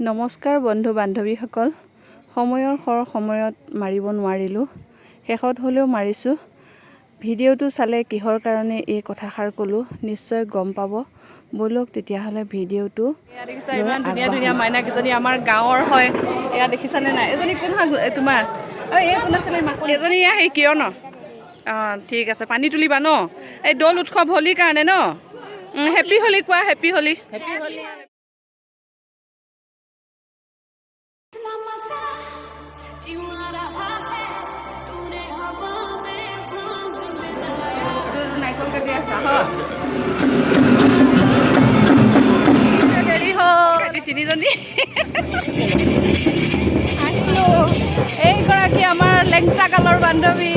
নমস্কাৰ বন্ধু বান্ধৱীসকল সময়ৰ সময়ত মাৰিব নোৱাৰিলোঁ শেষত হ'লেও মাৰিছোঁ ভিডিঅ'টো চালে কিহৰ কাৰণে এই কথাষাৰ ক'লো নিশ্চয় গম পাব বলক তেতিয়াহ'লে ভিডিঅ'টো এয়া দেখিছা ইমান ধুনীয়া ধুনীয়া মাইনা কিজনী আমাৰ গাঁৱৰ হয় এয়া দেখিছানে নাই এজনী কোন হয় তোমাৰ এই কোন আছিলে এজনী সেই কিয় ন ঠিক আছে পানী তুলিবা ন এই দৌল উৎসৱ হোলীৰ কাৰণে ন হেপী হোলী কোৱা হেপী হোলী তিনিজনী এইগৰাকী আমাৰ লেংচা কালৰ বান্ধৱী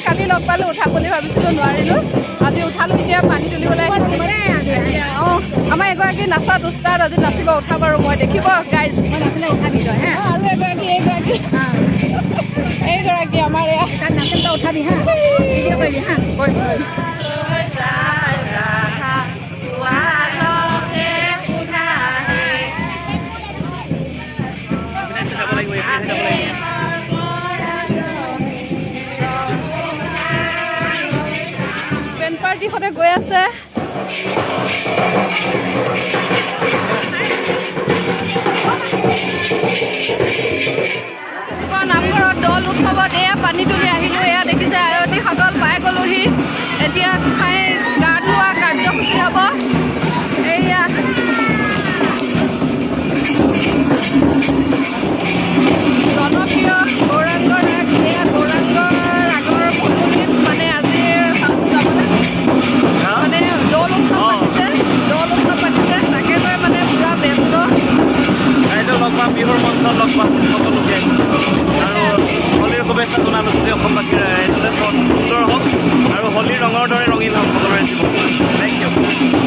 কালি লগ পালোঁ উঠাম বুলি ভাবিছিলোঁ নোৱাৰিলোঁ আজি উঠালোঁ এতিয়া পানী তুলিবলৈ অঁ আমাৰ এগৰাকী নাচা দুষ্টাৰ আজি নাচিব উঠাম আৰু মই দেখিব গাইজ মই নাচিলে উঠাবি তই হা আৰু এইগৰাকী আমাৰ এয়া নাচিলে উঠাবি হা ভিডিঅ' কৰিবি হা বেণ্ড পাৰ্টি সদায় গৈ আছে নামঘৰত দৌল উৎসৱত এয়া পানী তুলি আহিলোঁ এয়া দেখিছে আয়তীসকল পাই গ'লোহি এতিয়া খাই গা ধোৱা কাৰ্যসূচী হ'ব এয়া জনপ্ৰিয় গৌৰাংগৰ ৰাগ এয়া গৌৰাংগৰ ৰাগৰ পুৰণিত মানে আজিৰ মানে দৌল উৎসৱ পাতিছে তাকে লৈ মানে পূৰা ব্যস্ত লগ পাম বিহুৰ মঞ্চত লগ পাম সকলোকে আৰু হোলীৰ শুভেচ্ছা জনালোঁ যদি অসমবাসীৰ ৰাইজলৈ সুন্দৰ হওক আৰু হোলীৰ ৰঙৰ দৰে ৰঙীন হওক সকলোৰে জীৱন থেংক ইউ